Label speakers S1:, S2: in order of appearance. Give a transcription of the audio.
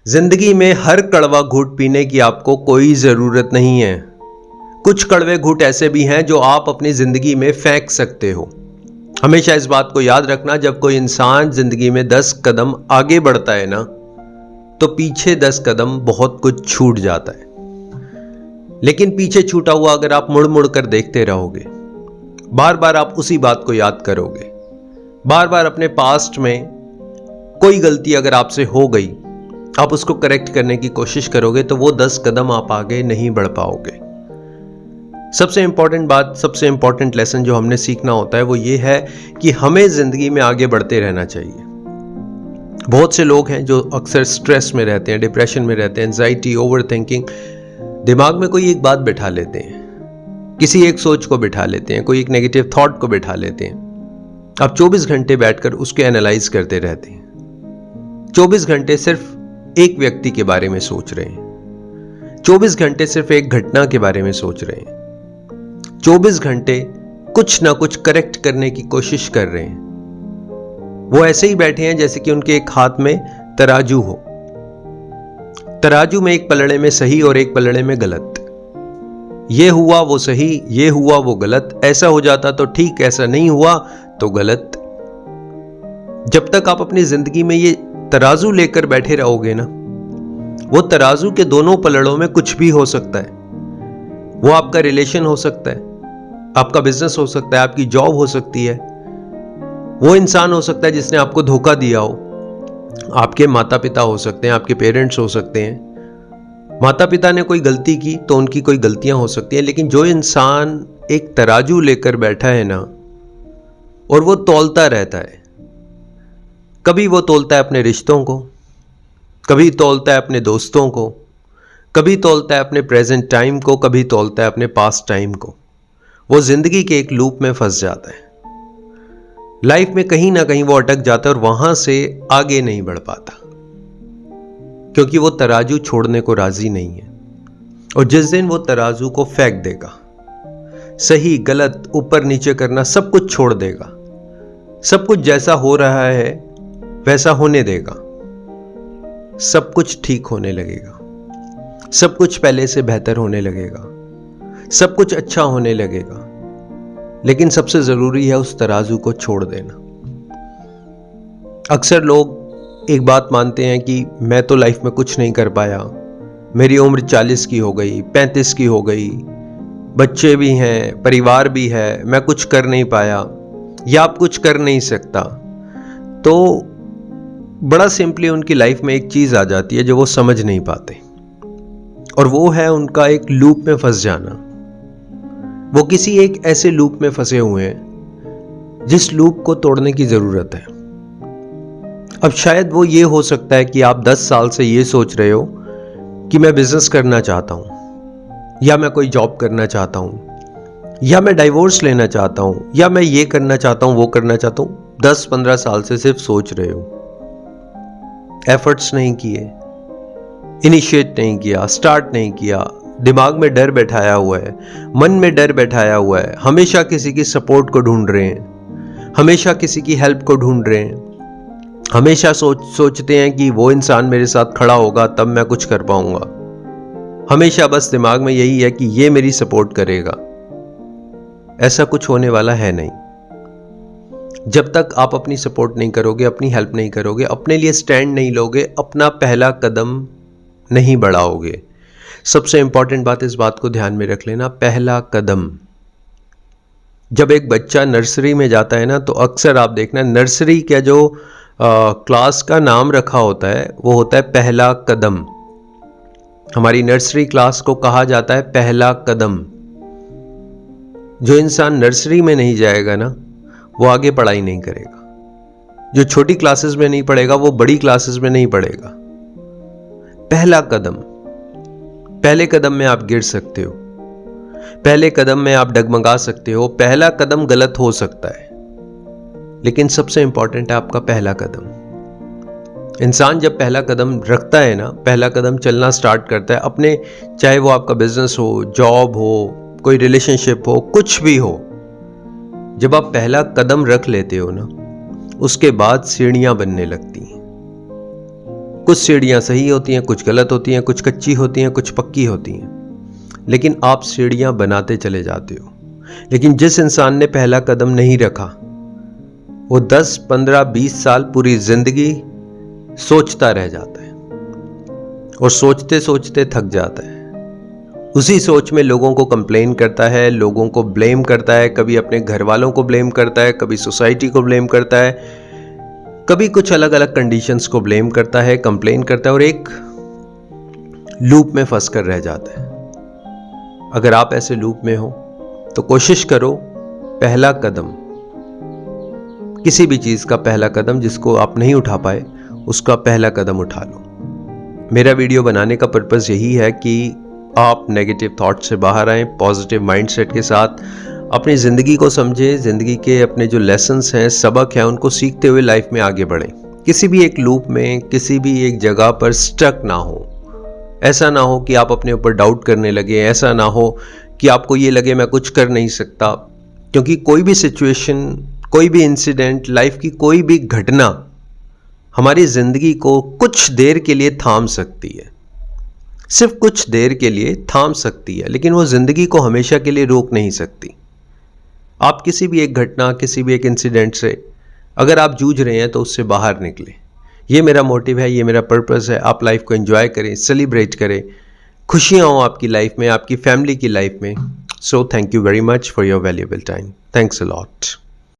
S1: जिंदगी में हर कड़वा घूंट पीने की आपको कोई ज़रूरत नहीं है। कुछ कड़वे घूंट ऐसे भी हैं जो आप अपनी ज़िंदगी में फेंक सकते हो। हमेशा इस बात को याद रखना, जब कोई इंसान ज़िंदगी में 10 कदम आगे बढ़ता है ना, तो पीछे 10 कदम बहुत कुछ छूट जाता है। लेकिन पीछे छूटा हुआ अगर आप मुड़ मुड़ कर देखते रहोगे, बार बार आप उसी बात को याद करोगे, बार बार अपने पास्ट में कोई गलती अगर आपसे हो गई, आप उसको करेक्ट करने की कोशिश करोगे, तो वो 10 कदम आप आगे नहीं बढ़ पाओगे। सबसे इंपॉर्टेंट बात, सबसे इंपॉर्टेंट लेसन जो हमने सीखना होता है वो ये है कि हमें जिंदगी में आगे बढ़ते रहना चाहिए। बहुत से लोग हैं जो अक्सर स्ट्रेस में रहते हैं, डिप्रेशन में रहते हैं, एंजाइटी, ओवर थिंकिंग, दिमाग में कोई एक बात बिठा लेते हैं, किसी एक सोच को बिठा लेते हैं, कोई एक नेगेटिव थॉट को बिठा लेते हैं। आप 24 घंटे बैठकर उसके एनालाइज करते रहते हैं। 24 घंटे सिर्फ एक व्यक्ति के बारे में सोच रहे हैं, 24 घंटे सिर्फ एक घटना के बारे में सोच रहे हैं, 24 घंटे कुछ ना कुछ करेक्ट करने की कोशिश कर रहे हैं। वो ऐसे ही बैठे हैं जैसे कि उनके एक हाथ में तराजू हो, तराजू में एक पलड़े में सही और एक पलड़े में गलत। ये हुआ वो सही, ये हुआ वो गलत, ऐसा हो जाता तो ठीक, ऐसा नहीं हुआ तो गलत। जब तक आप अपनी जिंदगी में ये तराजू लेकर बैठे रहोगे ना, वो तराजू के दोनों पलड़ों में कुछ भी हो सकता है। वो आपका रिलेशन हो सकता है, आपका बिजनेस हो सकता है, आपकी जॉब हो सकती है, वो इंसान हो सकता है जिसने आपको धोखा दिया हो, आपके माता पिता हो सकते हैं, आपके पेरेंट्स हो सकते हैं। माता पिता ने कोई गलती की तो उनकी कोई गलतियां हो सकती हैं, लेकिन जो इंसान एक तराजू लेकर बैठा है ना, और वो तौलता रहता है, कभी वो तौलता है अपने रिश्तों को, कभी तौलता है अपने दोस्तों को, कभी तौलता है अपने प्रेजेंट टाइम को, कभी तौलता है अपने पास्ट टाइम को, वो जिंदगी के एक लूप में फंस जाता है। लाइफ में कहीं ना कहीं वो अटक जाता है और वहां से आगे नहीं बढ़ पाता, क्योंकि वो तराजू छोड़ने को राजी नहीं है। और जिस दिन वो तराजू को फेंक देगा, सही गलत ऊपर नीचे करना सब कुछ छोड़ देगा, सब कुछ जैसा हो रहा है वैसा होने देगा, सब कुछ ठीक होने लगेगा, सब कुछ पहले से बेहतर होने लगेगा, सब कुछ अच्छा होने लगेगा। लेकिन सबसे जरूरी है उस तराजू को छोड़ देना। अक्सर लोग एक बात मानते हैं कि मैं तो लाइफ में कुछ नहीं कर पाया, मेरी उम्र 40 की हो गई, 35 की हो गई, बच्चे भी हैं, परिवार भी है, मैं कुछ कर नहीं पाया या आप कुछ कर नहीं सकता। तो बड़ा सिंपली उनकी लाइफ में एक चीज आ जाती है जो वो समझ नहीं पाते, और वो है उनका एक लूप में फंस जाना। वो किसी एक ऐसे लूप में फंसे हुए हैं जिस लूप को तोड़ने की जरूरत है। अब शायद वो ये हो सकता है कि आप 10 साल से ये सोच रहे हो कि मैं बिजनेस करना चाहता हूं, या मैं कोई जॉब करना चाहता हूं, या मैं डाइवोर्स लेना चाहता हूं, या मैं ये करना चाहता हूं, वो करना चाहता हूं। 10-15 साल से सिर्फ सोच रहे हो, एफर्ट्स नहीं किए, इनिशिएट नहीं किया, स्टार्ट नहीं किया। दिमाग में डर बैठाया हुआ है, मन में डर बैठाया हुआ है, हमेशा किसी की सपोर्ट को ढूंढ रहे हैं, हमेशा किसी की हेल्प को ढूंढ रहे हैं, हमेशा सोचते हैं कि वो इंसान मेरे साथ खड़ा होगा तब मैं कुछ कर पाऊंगा। हमेशा बस दिमाग में यही है कि ये मेरी सपोर्ट करेगा। ऐसा कुछ होने वाला है नहीं। जब तक आप अपनी सपोर्ट नहीं करोगे, अपनी हेल्प नहीं करोगे, अपने लिए स्टैंड नहीं लोगे, अपना पहला कदम नहीं बढ़ाओगे। सबसे इंपॉर्टेंट बात, इस बात को ध्यान में रख लेना, पहला कदम। जब एक बच्चा नर्सरी में जाता है ना, तो अक्सर आप देखना नर्सरी का जो क्लास का नाम रखा होता है वो होता है पहला कदम। हमारी नर्सरी क्लास को कहा जाता है पहला कदम। जो इंसान नर्सरी में नहीं जाएगा ना, वो आगे पढ़ाई नहीं करेगा। जो छोटी क्लासेस में नहीं पढ़ेगा वो बड़ी क्लासेस में नहीं पढ़ेगा। पहला कदम, पहले कदम में आप गिर सकते हो, पहले कदम में आप डगमगा सकते हो, पहला कदम गलत हो सकता है, लेकिन सबसे इंपॉर्टेंट है आपका पहला कदम। इंसान जब पहला कदम रखता है ना, पहला कदम चलना स्टार्ट करता है अपने, चाहे वो आपका बिजनेस हो, जॉब हो, कोई रिलेशनशिप हो, कुछ भी हो, जब आप पहला कदम रख लेते हो ना, उसके बाद सीढ़ियां बनने लगती हैं। कुछ सीढ़ियाँ सही होती हैं, कुछ गलत होती हैं, कुछ कच्ची होती हैं, कुछ पक्की होती हैं, लेकिन आप सीढ़ियाँ बनाते चले जाते हो। लेकिन जिस इंसान ने पहला कदम नहीं रखा, वो 10, 15, 20 साल पूरी जिंदगी सोचता रह जाता है और सोचते सोचते थक जाता है। उसी सोच में लोगों को कंप्लेन करता है, लोगों को ब्लेम करता है, कभी अपने घर वालों को ब्लेम करता है, कभी सोसाइटी को ब्लेम करता है, कभी कुछ अलग अलग कंडीशंस को ब्लेम करता है, कंप्लेन करता है और एक लूप में फंस कर रह जाता है। अगर आप ऐसे लूप में हो तो कोशिश करो, पहला कदम, किसी भी चीज का पहला कदम जिसको आप नहीं उठा पाए, उसका पहला कदम उठा लो। मेरा वीडियो बनाने का पर्पस यही है कि आप नेगेटिव थॉट से बाहर आएं, पॉजिटिव माइंडसेट के साथ अपनी ज़िंदगी को समझें, ज़िंदगी के अपने जो लेसन्स हैं, सबक हैं, उनको सीखते हुए लाइफ में आगे बढ़ें। किसी भी एक लूप में, किसी भी एक जगह पर स्टक ना हो। ऐसा ना हो कि आप अपने ऊपर डाउट करने लगे, ऐसा ना हो कि आपको ये लगे मैं कुछ कर नहीं सकता, क्योंकि कोई भी सिचुएशन, कोई भी इंसिडेंट, लाइफ की कोई भी घटना हमारी ज़िंदगी को कुछ देर के लिए थाम सकती है, सिर्फ कुछ देर के लिए थाम सकती है, लेकिन वो ज़िंदगी को हमेशा के लिए रोक नहीं सकती। आप किसी भी एक घटना, किसी भी एक इंसिडेंट से अगर आप जूझ रहे हैं तो उससे बाहर निकलें। ये मेरा मोटिव है, ये मेरा पर्पस है। आप लाइफ को एंजॉय करें, सेलिब्रेट करें, खुशियाँ हों आपकी लाइफ में, आपकी फैमिली की लाइफ में। So thank you very much for your valuable time. Thanks a lot.